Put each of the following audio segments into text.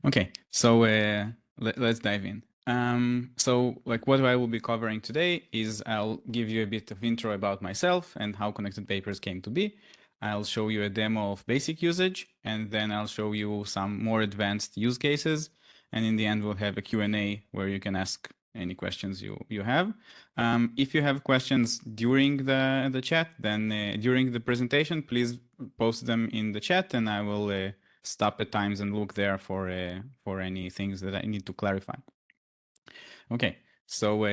Okay, so let's dive in. So like what I will be covering today is I'll give you a bit of intro about myself and how connected papers came to be. I'll show you a demo of basic usage, and then I'll show you some more advanced use cases. And in the end, we'll have a Q&A where you can ask any questions you have. If you have questions during the chat, then during the presentation, please post them in the chat, and I will stop at times and look there for any things that I need to clarify. Okay, so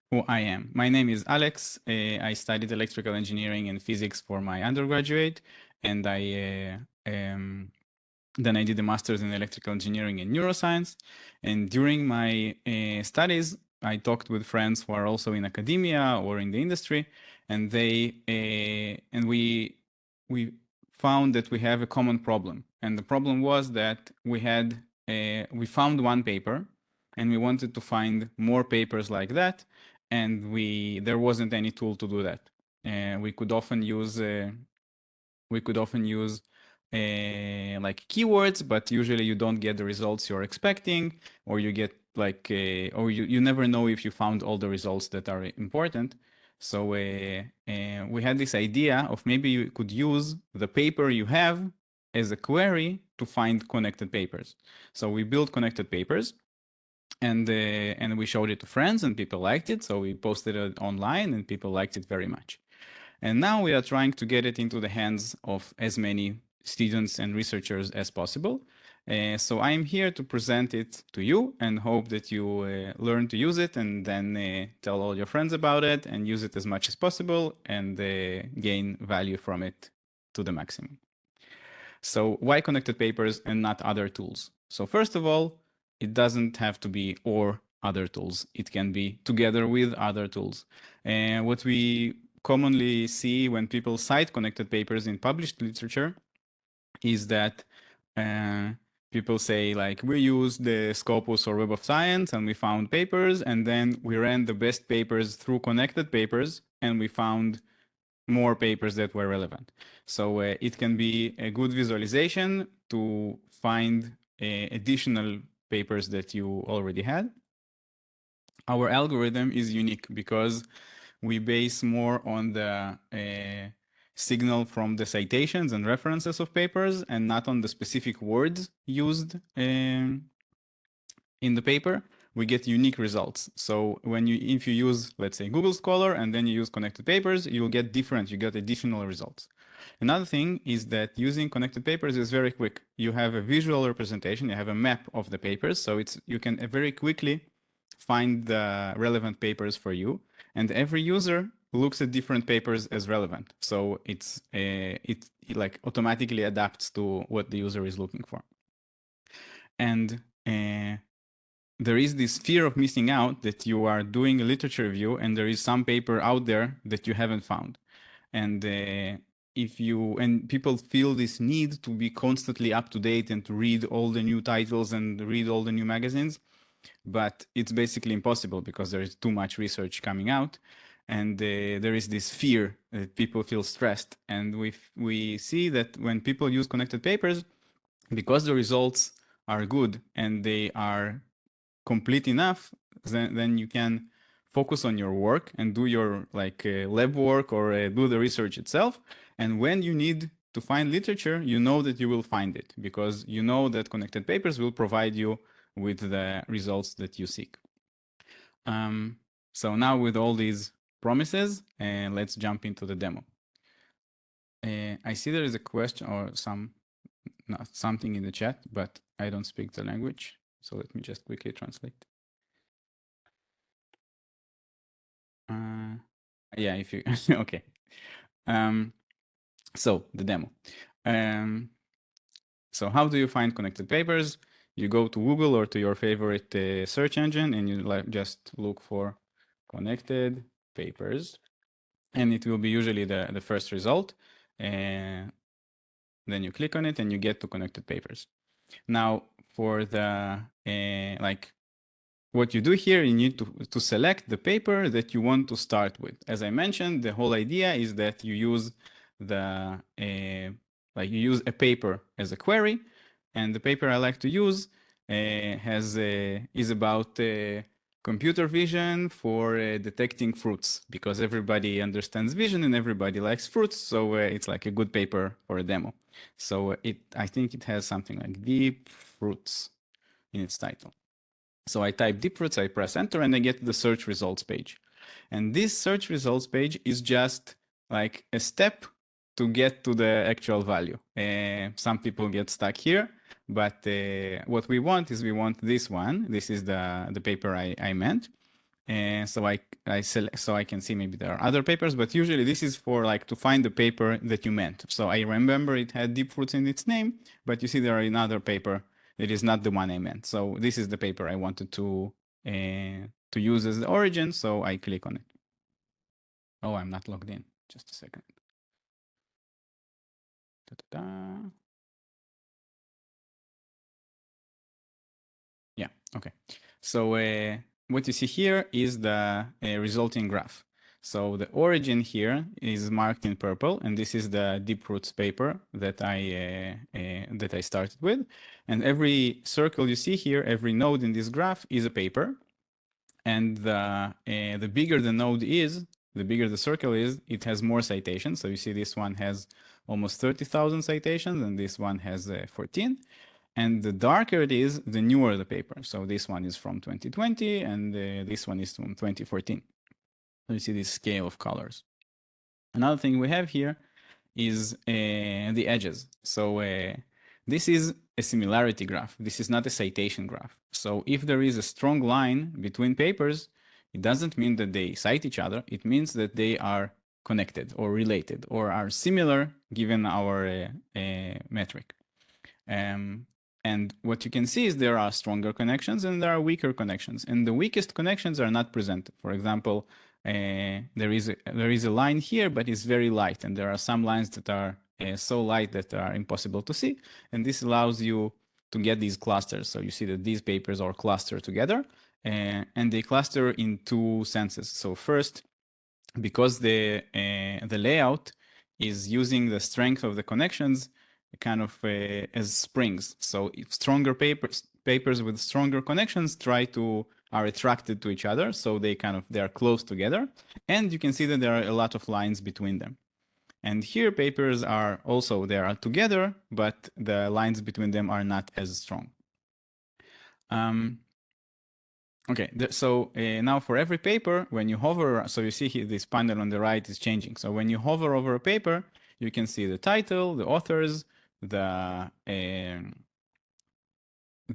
who I am. My name is Alex. I studied electrical engineering and physics for my undergraduate, and then I did a master's in electrical engineering and neuroscience. And during my studies, I talked with friends who are also in academia or in the industry, and we found that we have a common problem. And the problem was that we found one paper, and we wanted to find more papers like that, and there wasn't any tool to do that. We could often use like keywords, but usually you don't get the results you're expecting, or you get like, or you never know if you found all the results that are important. So we had this idea of maybe you could use the paper you have as a query to find connected papers. So we built connected papers, and we showed it to friends, and people liked it. So we posted it online, and people liked it very much. And now we are trying to get it into the hands of as many students and researchers as possible. So I'm here to present it to you and hope that you learn to use it, and then tell all your friends about it and use it as much as possible, and gain value from it to the maximum. So why connected papers and not other tools? So first of all, it doesn't have to be or other tools. It can be together with other tools. And what we commonly see when people cite connected papers in published literature is that people say like, we used the Scopus or Web of Science and we found papers, and then we ran the best papers through connected papers and we found more papers that were relevant. So it can be a good visualization to find additional papers that you already had. Our algorithm is unique because we base more on the signal from the citations and references of papers, and not on the specific words used in the paper. We get unique results. So if you use, let's say, Google Scholar, and then you use connected papers, you get additional results. Another thing is that using connected papers is very quick. You have a visual representation, you have a map of the papers, so you can very quickly find the relevant papers for you, and every user looks at different papers as relevant. So it like automatically adapts to what the user is looking for. And there is this fear of missing out, that you are doing a literature review and there is some paper out there that you haven't found. And people feel this need to be constantly up to date and to read all the new titles and read all the new magazines, but it's basically impossible because there is too much research coming out, and there is this fear that people feel stressed. And we see that when people use connected papers, because the results are good and they are complete enough, then you can focus on your work and do your lab work, or do the research itself. And when you need to find literature, you know that you will find it, because you know that connected papers will provide you with the results that you seek. So now, with all these promises, let's jump into the demo. I see there is a question or something in the chat, but I don't speak the language. So let me just quickly translate. Yeah, if you okay. So the demo. So how do you find connected papers? You go to Google or to your favorite search engine, and you just look for connected papers, and it will be usually the first result. And then you click on it and you get to connected papers. Now, for the what you do here, you need to select the paper that you want to start with. As I mentioned, the whole idea is that you use you use a paper as a query, and the paper I like to use is about computer vision for detecting fruits, because everybody understands vision and everybody likes fruits. So it's like a good paper for a demo. So I think it has something like deep fruits in its title. So I type deep fruits, I press enter, and I get the search results page. And this search results page is just like a step to get to the actual value. Some people get stuck here, but what we want is we want this one. This is the paper I meant. And so I select, so I can see maybe there are other papers, but usually this is for like to find the paper that you meant. So I remember it had deep fruits in its name, but you see there are another paper that is not the one I meant. So this is the paper I wanted to use as the origin. So I click on it. Oh, I'm not logged in. Just a second. Da-da-da. Yeah, okay. So what you see here is the resulting graph. So the origin here is marked in purple, and this is the deep roots paper that I started with. And every circle you see here, every node in this graph is a paper. And the bigger the node is, the bigger the circle is, it has more citations. So you see this one has almost 30,000 citations, and this one has 14. And the darker it is, the newer the paper. So this one is from 2020, and this one is from 2014. So you see this scale of colors. Another thing we have here is the edges. So this is a similarity graph. This is not a citation graph. So if there is a strong line between papers, it doesn't mean that they cite each other. It means that they are connected or related or are similar given our metric. And what you can see is there are stronger connections and there are weaker connections. And the weakest connections are not presented. For example, there is a line here, but it's very light. And there are some lines that are so light that are impossible to see. And this allows you to get these clusters. So you see that these papers are clustered together, and they cluster in two senses. So first, because the layout is using the strength of the connections kind of as springs. So if stronger papers with stronger connections are attracted to each other, so they are close together, and you can see that there are a lot of lines between them. And here papers are also together, but the lines between them are not as strong. Okay, so now for every paper, when you hover, so you see here this panel on the right is changing. So when you hover over a paper, you can see the title, the authors, the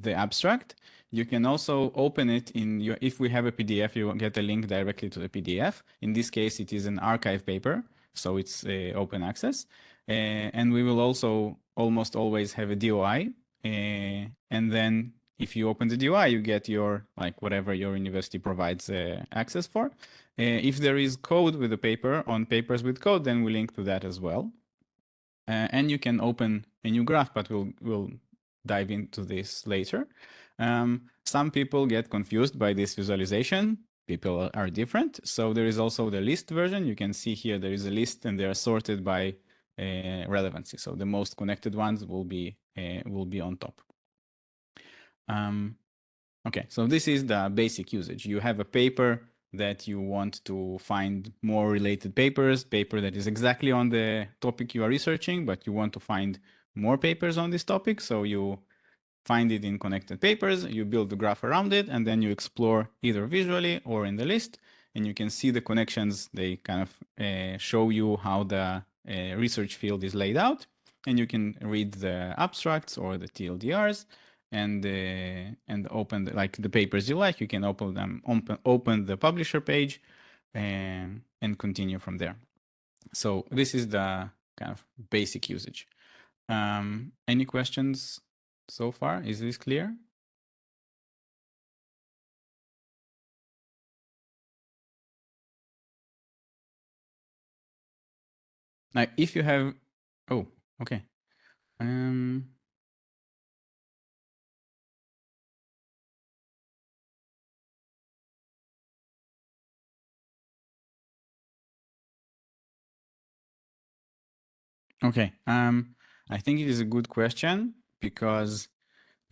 abstract. You can also open it in your, if we have a PDF, you get a link directly to the PDF. In this case, it is an archive paper, so it's open access. And we will also almost always have a DOI. And then if you open the DOI, you get your, like whatever your university provides access for. If there is code with the paper on papers with code, then we link to that as well. And you can open a new graph, but we'll dive into this later. Some people get confused by this visualization. People are different. So there is also the list version. You can see here there is a list and they are sorted by relevancy. So the most connected ones will be on top. Okay, so this is the basic usage. You have a paper that you want to find more related papers, paper that is exactly on the topic you are researching, but you want to find more papers on this topic. So you find it in connected papers, you build the graph around it, and then you explore either visually or in the list, and you can see the connections. They kind of show you how the research field is laid out, and you can read the abstracts or the TLDRs, and open like the papers you like. You can open them, open the publisher page, and continue from there. So this is the kind of basic usage. Any questions so far? Is this clear? Now, if you have, oh, okay. Okay. I think it is a good question because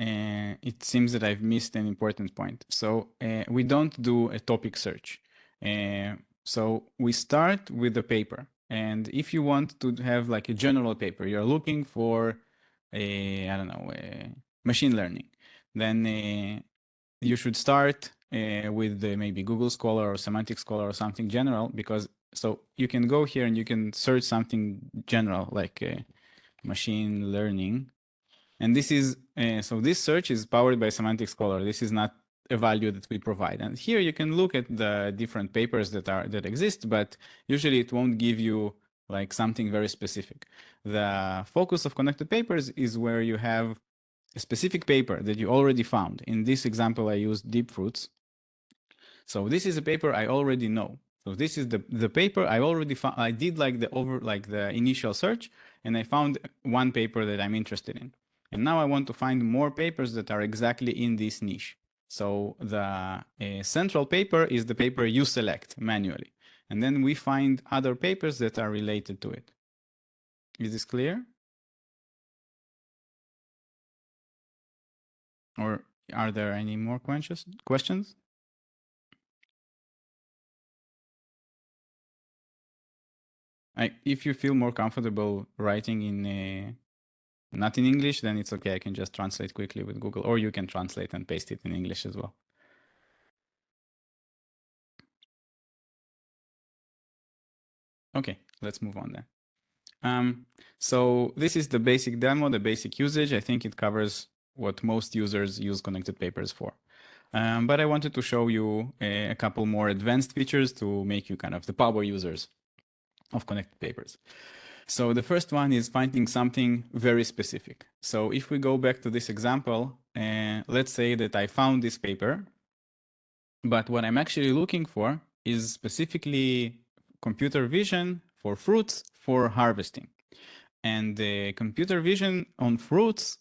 it seems that I've missed an important point. So we don't do a topic search. So we start with the paper. And if you want to have like a general paper, you're looking for I don't know, machine learning, then you should start with maybe Google Scholar or Semantic Scholar or something general, because so you can go here and you can search something general like machine learning. And this is, so this search is powered by Semantic Scholar. This is not a value that we provide. And here you can look at the different papers that exist, but usually it won't give you like something very specific. The focus of connected papers is where you have a specific paper that you already found. In this example, I used deep fruits. So this is a paper I already know. So this is the paper I already found. I did like the initial search, and I found one paper that I'm interested in. And now I want to find more papers that are exactly in this niche. So the central paper is the paper you select manually. And then we find other papers that are related to it. Is this clear? Or are there any more questions? If you feel more comfortable writing in not in English, then it's okay. I can just translate quickly with Google, or you can translate and paste it in English as well. Okay, let's move on then. So this is the basic demo, the basic usage. I think it covers what most users use connected papers for. But I wanted to show you a couple more advanced features to make you kind of the power users of connected papers. So the first one is finding something very specific. So if we go back to this example, let's say that I found this paper, but what I'm actually looking for is specifically computer vision for fruits for harvesting. And the computer vision on fruits,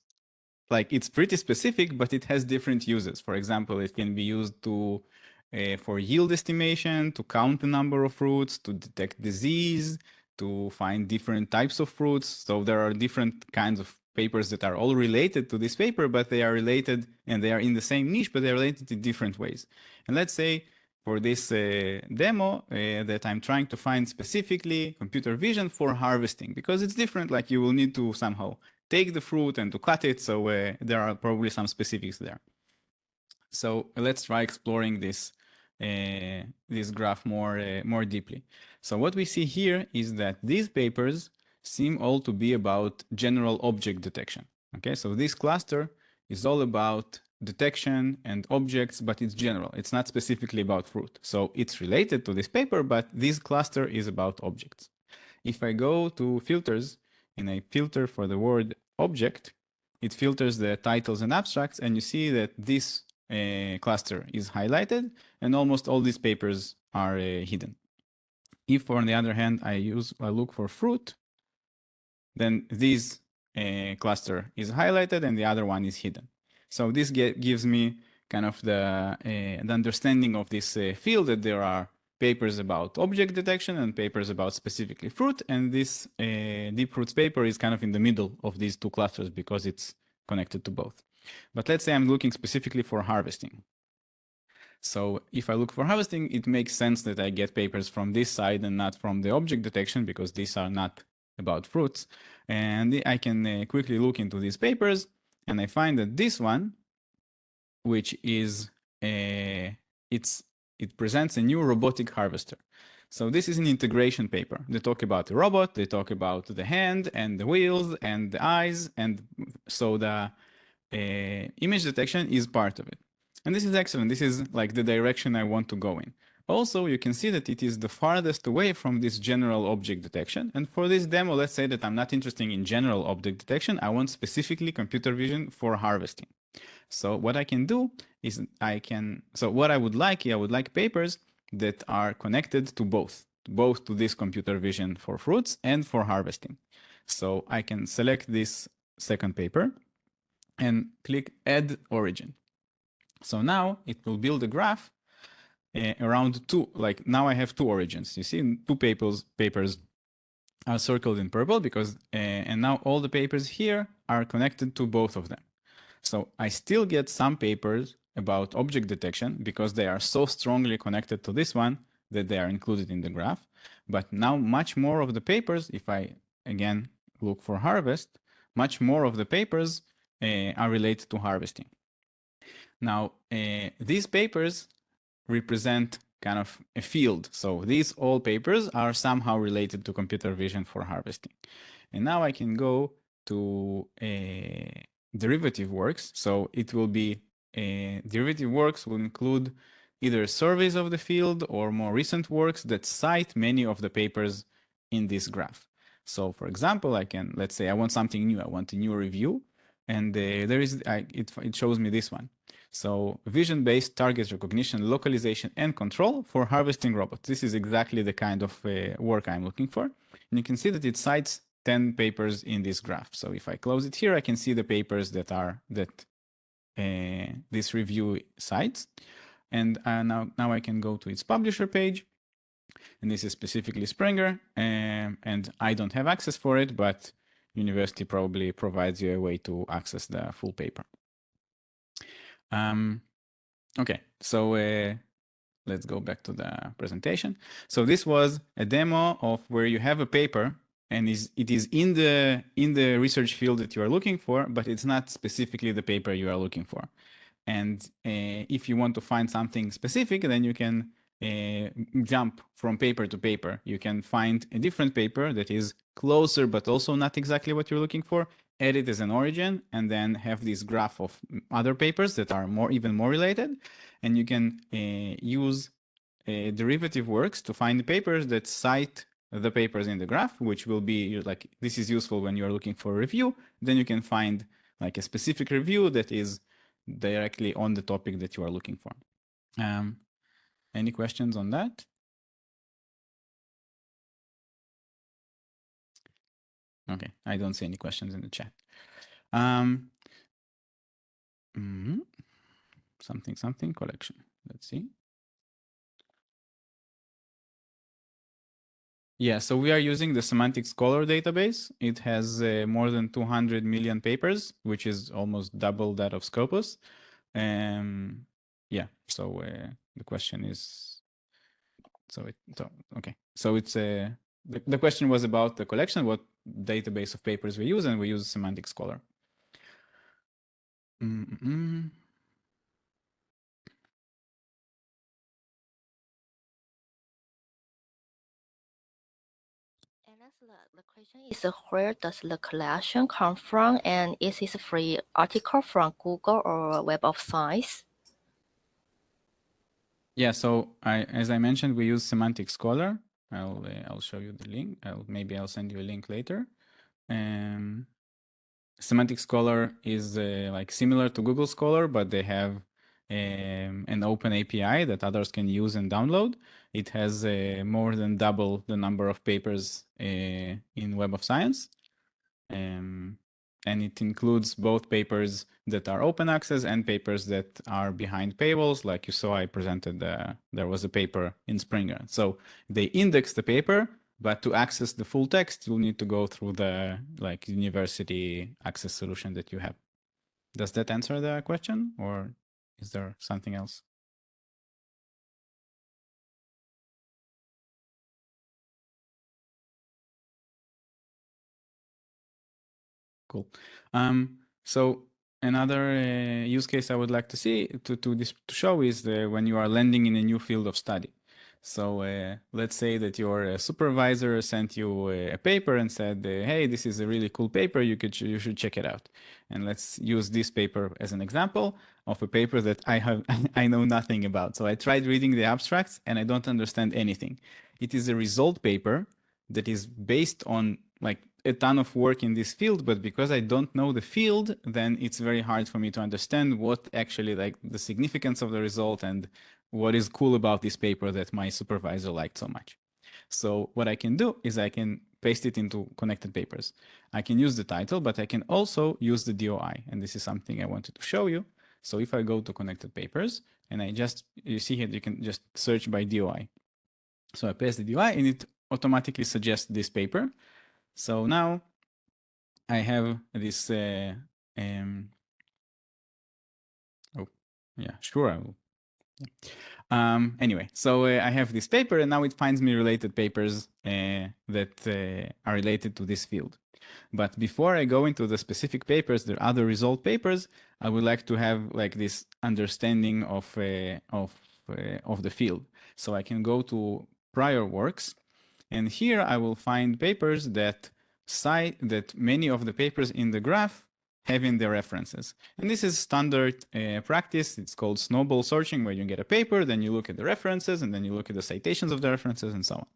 like it's pretty specific, but it has different uses. For example, it can be used to for yield estimation, to count the number of fruits, to detect disease, to find different types of fruits. So there are different kinds of papers that are all related to this paper, but they are related and they are in the same niche, but they're related in different ways. And let's say for this demo that I'm trying to find specifically computer vision for harvesting, because it's different, like you will need to somehow take the fruit and to cut it. So there are probably some specifics there. So let's try exploring this graph more deeply. So what we see here is that these papers seem all to be about general object detection. Okay, so this cluster is all about detection and objects, but it's general. It's not specifically about fruit. So it's related to this paper, but this cluster is about objects. If I go to filters and I filter for the word object, it filters the titles and abstracts, and you see that this cluster is highlighted and almost all these papers are hidden. If, on the other hand, I look for fruit, then this cluster is highlighted and the other one is hidden. So this gives me kind of the understanding of this field, that there are papers about object detection and papers about specifically fruit, and this deep fruits paper is kind of in the middle of these two clusters because it's connected to both. But let's say I'm looking specifically for harvesting. So if I look for harvesting, it makes sense that I get papers from this side and not from the object detection, because these are not about fruits. And I can quickly look into these papers, and I find that this one, which is it presents a new robotic harvester. So this is an integration paper. They talk about the robot, they talk about the hand and the wheels and the eyes, and so the image detection is part of it. And this is excellent. This is like the direction I want to go in. Also, you can see that it is the farthest away from this general object detection. And for this demo, let's say that I'm not interested in general object detection. I want specifically computer vision for harvesting. So what I can do is what I would like papers that are connected to both to this computer vision for fruits and for harvesting. So I can select this second paper and click add origin. So now it will build a graph around two, like now I have two origins. You see two papers are circled in purple because, and now all the papers here are connected to both of them. So I still get some papers about object detection because they are so strongly connected to this one that they are included in the graph. But now much more of the papers, if I again look for harvest, much more of the papers are related to harvesting. Now, these papers represent kind of a field. So these all papers are somehow related to computer vision for harvesting. And now I can go to derivative works. So it will be derivative works will include either surveys of the field or more recent works that cite many of the papers in this graph. So for example, I can, let's say I want something new. I want a new review. And it shows me this one. So vision-based target recognition, localization, and control for harvesting robots. This is exactly the kind of work I'm looking for. And you can see that it cites 10 papers in this graph. So if I close it here, I can see the papers that this review cites. And now I can go to its publisher page. And this is specifically Springer. And I don't have access for it, but university probably provides you a way to access the full paper. Okay, so let's go back to the presentation. So this was a demo of where you have a paper and it is in the research field that you are looking for, but it's not specifically the paper you are looking for. And if you want to find something specific, then you can jump from paper to paper. You can find a different paper that is closer, but also not exactly what you're looking for, add it as an origin, and then have this graph of other papers that are even more related. And you can use derivative works to find the papers that cite the papers in the graph, which will be like, this is useful when you're looking for a review. Then you can find like a specific review that is directly on the topic that you are looking for. Any questions on that? Okay, I don't see any questions in the chat. Something collection. Let's see. Yeah, so we are using the Semantic Scholar database. It has more than 200 million papers, which is almost double that of Scopus. Yeah, so the question is, okay. So it's the question was about the collection, what database of papers we use, and we use Semantic Scholar. And the question is where does the collection come from, and is it a free article from Google or Web of Science? Yeah, so as I mentioned, we use Semantic Scholar. I'll show you the link. Maybe I'll send you a link later. Semantic Scholar is like similar to Google Scholar, but they have an open API that others can use and download. It has more than double the number of papers in Web of Science. And it includes both papers that are open access and papers that are behind paywalls. Like you saw, I presented, there was a paper in Springer. So they index the paper, but to access the full text, you'll need to go through the like university access solution that you have. Does that answer the question, or is there something else? Cool. So another use case I would like to see to show is when you are landing in a new field of study. So let's say that your supervisor sent you a paper and said, "Hey, this is a really cool paper. You should check it out." And let's use this paper as an example of a paper that I know nothing about. So I tried reading the abstracts and I don't understand anything. It is a result paper that is based on like a ton of work in this field, but because I don't know the field, then it's very hard for me to understand what actually like the significance of the result and what is cool about this paper that my supervisor liked so much. So what I can do is I can paste it into connected papers. I can use the title, but I can also use the DOI. And this is something I wanted to show you. So if I go to connected papers and you see here, you can just search by DOI. So I paste the DOI and it automatically suggests this paper. So now I have this Yeah, sure, I will. Anyway, so I have this paper, and now it finds me related papers that are related to this field. But before I go into the specific papers, the other result papers, I would like to have like this understanding of the field. So I can go to prior works, and here I will find papers that cite that many of the papers in the graph have in their references. And this is standard practice. It's called snowball searching, where you get a paper, then you look at the references, and then you look at the citations of the references, and so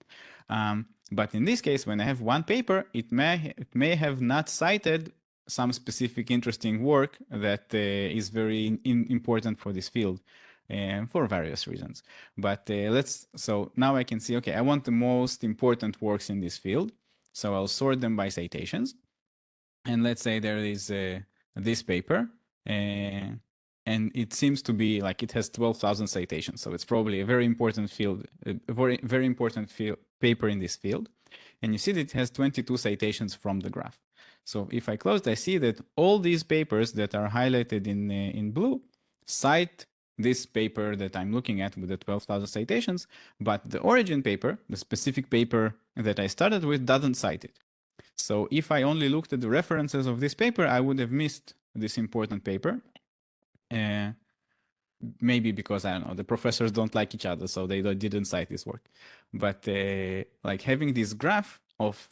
on. But in this case, when I have one paper, it may have not cited some specific interesting work that is very important for this field. For various reasons. But so now I can see, okay, I want the most important works in this field. So I'll sort them by citations. And let's say there is this paper, and it seems to be like it has 12,000 citations. So it's probably a very important field, a very important paper in this field. And you see that it has 22 citations from the graph. So if I close, I see that all these papers that are highlighted in blue cite this paper that I'm looking at with the 12,000 citations, but the origin paper, the specific paper that I started with, doesn't cite it. So if I only looked at the references of this paper, I would have missed this important paper. Maybe because, I don't know, the professors don't like each other, so they didn't cite this work. But like having this graph of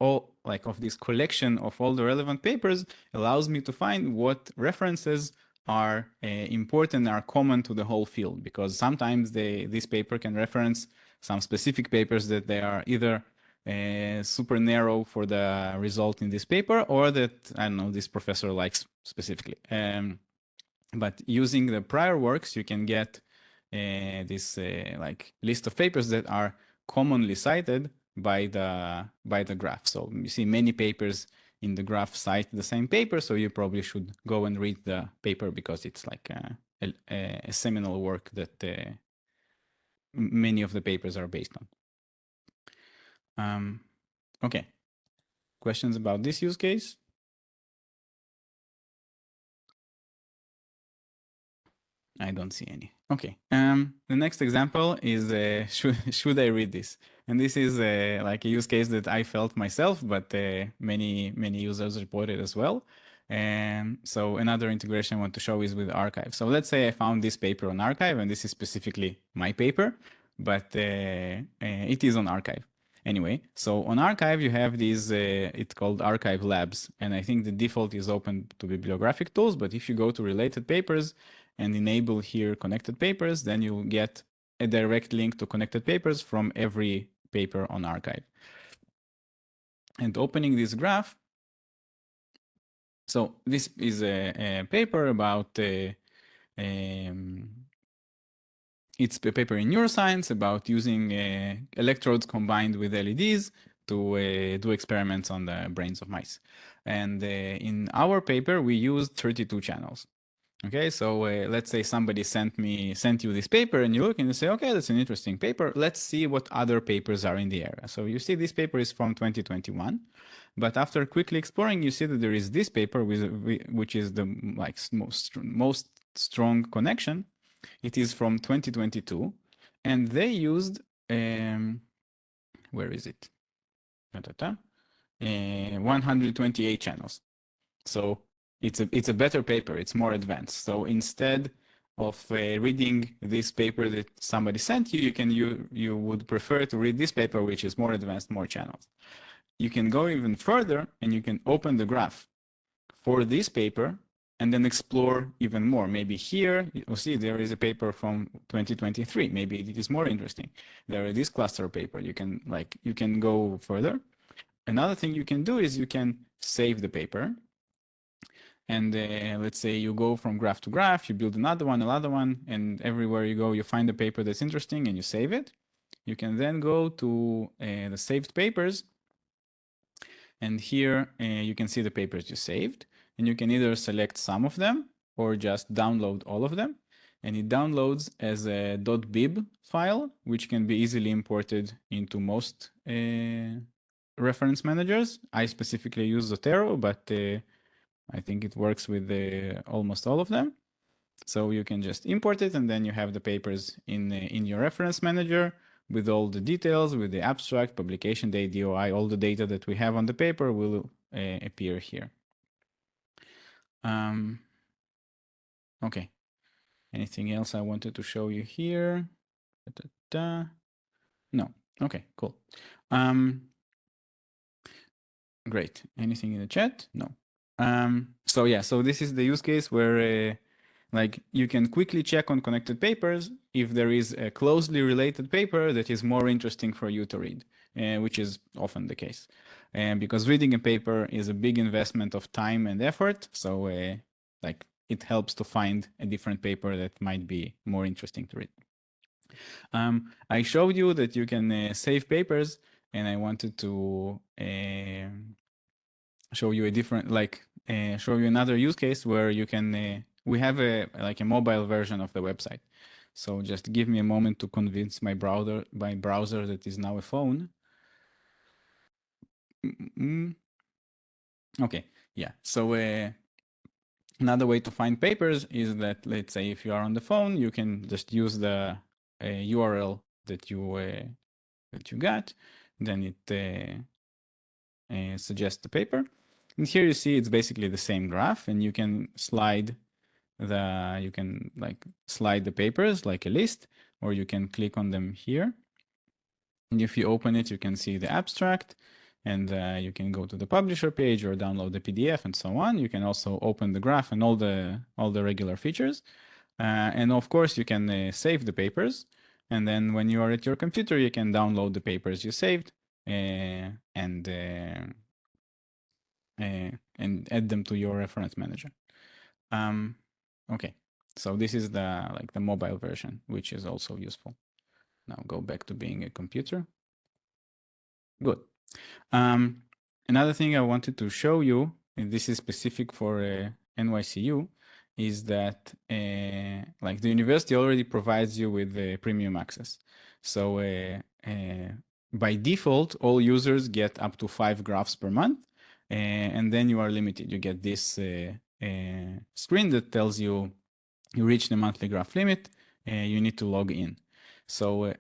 of this collection of all the relevant papers allows me to find what references are important, are common to the whole field, because sometimes this paper can reference some specific papers that they are either super narrow for the result in this paper, or that, I don't know, this professor likes specifically. But using the prior works, you can get this like list of papers that are commonly cited by the graph. So you see many papers in the graph cite the same paper, so you probably should go and read the paper because it's like a seminal work that many of the papers are based on. Okay, questions about this use case? I don't see any. Okay. The next example is should I read this? And this is like a use case that I felt myself, but many users reported as well. And so another integration I want to show is with Archive. So let's say I found this paper on Archive, and this is specifically my paper, but it is on Archive. Anyway, so on Archive, you have these, it's called Archive Labs. And I think the default is open to bibliographic tools, but if you go to related papers and enable here connected papers, then you'll get a direct link to connected papers from every paper on Archive. And opening this graph, so this is a paper about it's a paper in neuroscience about using electrodes combined with LEDs to do experiments on the brains of mice. And in our paper, we used 32 channels. Okay, so let's say somebody sent you this paper, and you look and you say, okay, that's an interesting paper. Let's see what other papers are in the area. So you see this paper is from 2021, but after quickly exploring, you see that there is this paper which is the most strong connection. It is from 2022, and they used where is it? 128 channels. So it's a better paper. It's more advanced. So instead of reading this paper that somebody sent you, you would prefer to read this paper, which is more advanced, more channels. You can go even further, and you can open the graph for this paper and then explore even more. Maybe here you'll see there is a paper from 2023. Maybe it is more interesting. There is this cluster paper. You can go further. Another thing you can do is you can save the paper. And let's say you go from graph to graph, you build another one, and everywhere you go, you find a paper that's interesting and you save it. You can then go to the saved papers, and here you can see the papers you saved, and you can either select some of them or just download all of them. And it downloads as a .bib file, which can be easily imported into most reference managers. I specifically use Zotero, but I think it works with almost all of them. So you can just import it, and then you have the papers in your reference manager with all the details, with the abstract, publication date, DOI, all the data that we have on the paper will appear here. Okay. Anything else I wanted to show you here? Da-da-da. No. Okay, cool. Great. Anything in the chat? No. So yeah, so this is the use case where like you can quickly check on connected papers if there is a closely related paper that is more interesting for you to read, which is often the case. Because reading a paper is a big investment of time and effort. So like it helps to find a different paper that might be more interesting to read. I showed you that you can save papers, and I wanted to show you a different, like show you another use case where you can, we have like a mobile version of the website. So just give me a moment to convince my browser that is now a phone. Okay, yeah. So another way to find papers is that, let's say, if you are on the phone, you can just use the URL that you got, then it suggests the paper. And here you see it's basically the same graph, and you can slide the papers like a list, or you can click on them here. And if you open it, you can see the abstract, and you can go to the publisher page or download the PDF and so on. You can also open the graph and all the regular features. And of course, you can save the papers. And then when you are at your computer, you can download the papers you saved and add them to your reference manager. Okay, so this is the mobile version, which is also useful. Now go back to being a computer. Good. Another thing I wanted to show you, and this is specific for NYCU, is that like the university already provides you with premium access. So by default, all users get up to 5 graphs per month, and then you are limited. You get this screen that tells you you reach the monthly graph limit, you need to log in. So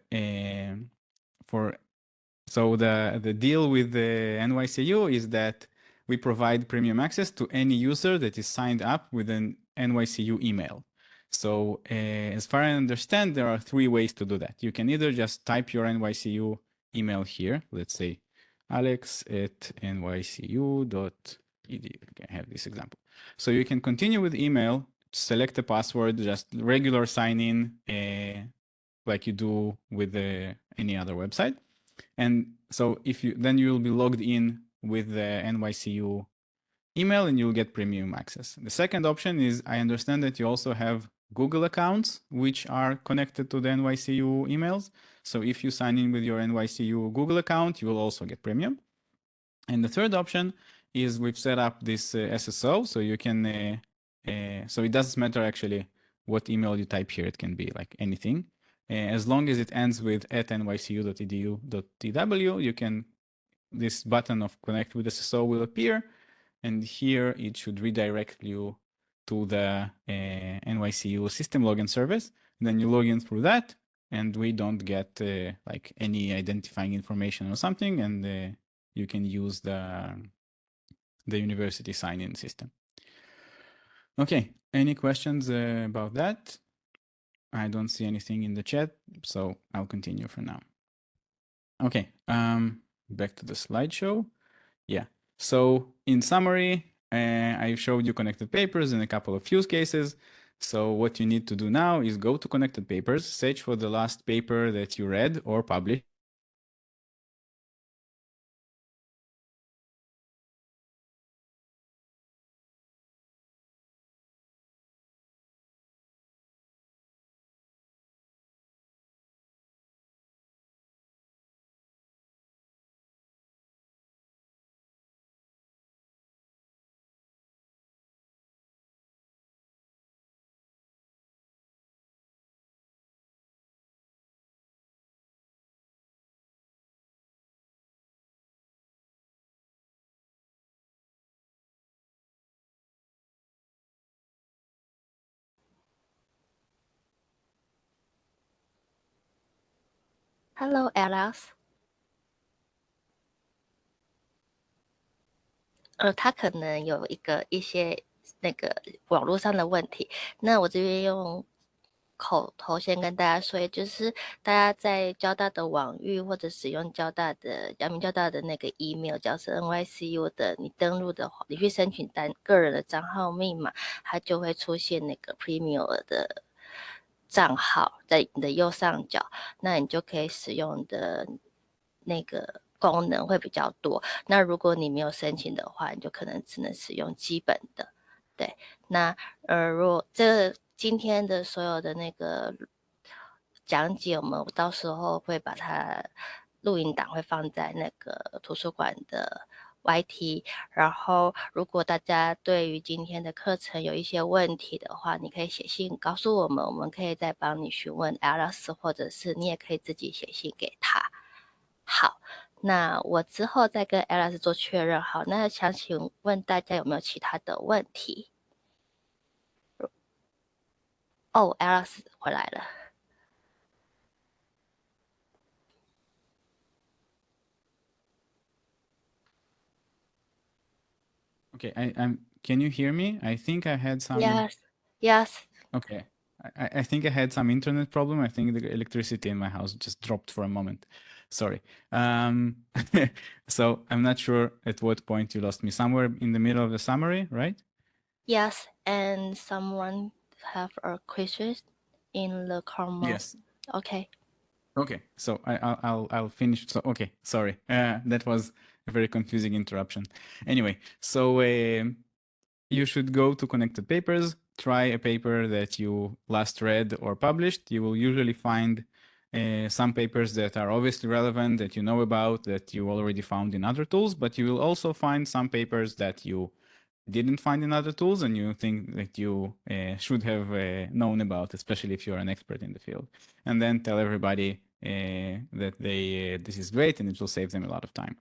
the deal with the NYCU is that we provide premium access to any user that is signed up with an NYCU email. So as far as I understand, there are 3 ways to do that. You can either just type your NYCU email here. Let's say alex@nycu.edu. Okay, I have this example. So you can continue with email, select a password, just regular sign in like you do with any other website. And so then you will be logged in with the NYCU email and you'll get premium access. The second option is, I understand that you also have Google accounts which are connected to the NYCU emails. So if you sign in with your NYCU Google account, you will also get premium. And the third option is we've set up this SSO, so you can, so it doesn't matter actually what email you type here, it can be like anything. As long as it ends with @nycu.edu.tw, you can, this button of connect with SSO will appear, and here it should redirect you to the NYCU system login service. And then you log in through that, and we don't get like any identifying information or something, and you can use the university sign-in system. Okay, any questions about that? I don't see anything in the chat, so I'll continue for now. Okay, back to the slideshow. Yeah, so in summary, I showed you connected papers in a couple of use cases. So what you need to do now is go to connected papers, search for the last paper that you read or published, Hello, Alex。他可能有一些那个网络上的问题，那我这边用口头先跟大家说，也就是大家在交大的网域或者使用阳明交大的那个 email，叫是 NYCU 的，你登录的话，你去申请个人的账号密码，它就会出现那个 Premier 的账号在你的右上角，那你就可以使用的那个功能会比较多。那如果你没有申请的话，你就可能只能使用基本的。对，那如果今天的所有的那个讲解，我们到时候会把它录音档会放在那个图书馆的 YT，然后如果大家对于今天的课程有一些问题的话，你可以写信告诉我们，我们可以再帮你询问 Alice，或者是你也可以自己写信给他。好，那我之后再跟 Alice 做确认。好，那想请问大家有没有其他的问题？哦，Alice 回来了。Okay, I'm. Can you hear me? I think I had some. Yes, yes. Okay, I think I had some internet problem. I think the electricity in my house just dropped for a moment. Sorry. Um, so I'm not sure at what point you lost me. Somewhere in the middle of the summary, right? Yes, and someone have a question in the comment. Yes. Okay. Okay. So I'll finish. So okay. Sorry. That was a very confusing interruption. Anyway, so you should go to connected papers, try a paper that you last read or published. You will usually find some papers that are obviously relevant, that you know about, that you already found in other tools, but you will also find some papers that you didn't find in other tools and you think that you should have known about, especially if you're an expert in the field. And then tell everybody that this is great and it will save them a lot of time.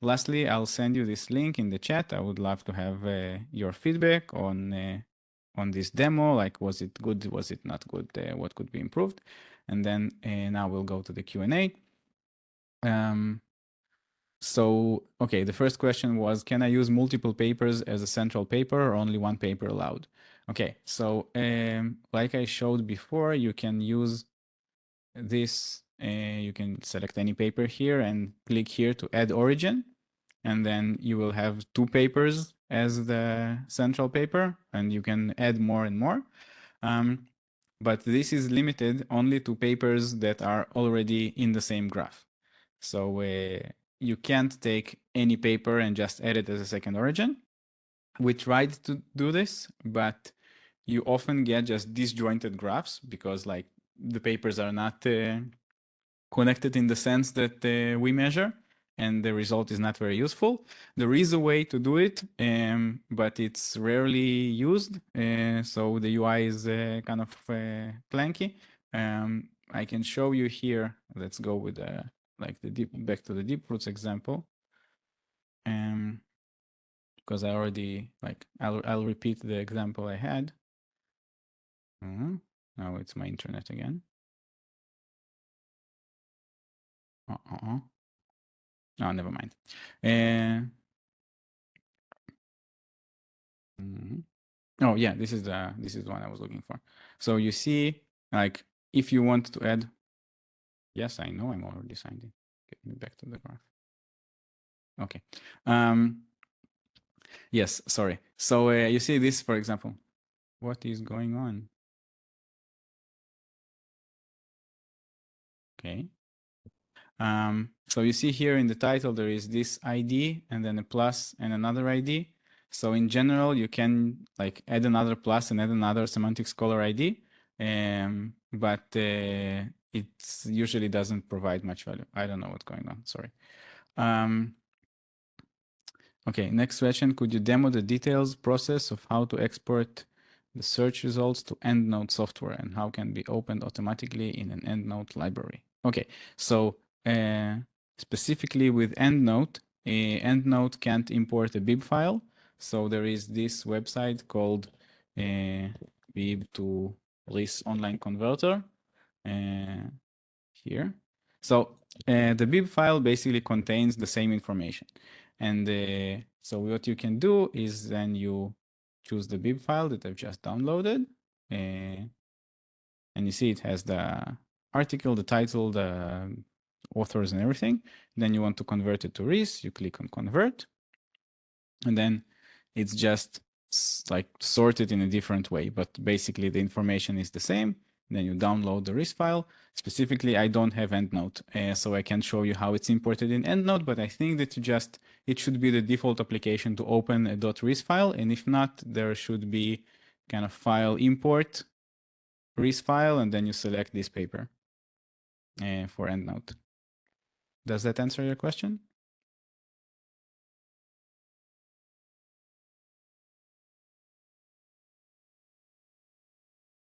Lastly, I'll send you this link in the chat. I would love to have your feedback on this demo. Like, was it good? Was it not good? What could be improved? And then now we'll go to the Q&A. So, okay, the first question was, can I use multiple papers as a central paper or only one paper allowed? Okay, so like I showed before, you can use this, you can select any paper here and click here to add origin. And then you will have two papers as the central paper and you can add more and more. But this is limited only to papers that are already in the same graph. So you can't take any paper and just add it as a second origin. We tried to do this, but you often get just disjointed graphs because like the papers are not connected in the sense that we measure and the result is not very useful. There is a way to do it, but it's rarely used. So the UI is kind of clunky. I can show you here. Let's go with like back to the deep roots example. Because I already like I'll repeat the example I had. Now it's my internet again. Oh, never mind. Oh yeah, this is the one I was looking for. So you see, like if you want to add, yes, I know I'm already signed in. Get me back to the graph. Okay. Yes, sorry. So you see this, for example. What is going on? Okay. So you see here in the title, there is this ID and then a plus and another ID. So in general, you can like add another plus and add another semantic scholar ID, but it usually doesn't provide much value. I don't know what's going on, sorry. Okay, next question. Could you demo the details process of how to export the search results to EndNote software and how can be opened automatically in an EndNote library? Okay, so specifically with EndNote, EndNote can't import a bib file. So there is this website called bib to LIS online converter here. So the bib file basically contains the same information. And so what you can do is then you choose the bib file that I've just downloaded. And you see it has the article, the title, the authors and everything. Then you want to convert it to RIS, you click on convert. And then it's just like sorted in a different way, but basically the information is the same. Then you download the RIS file. Specifically, I don't have EndNote, so I can't show you how it's imported in EndNote, but I think that it should be the default application to open a .ris file. And if not, there should be kind of file import RIS file, and then you select this paper for EndNote. Does that answer your question?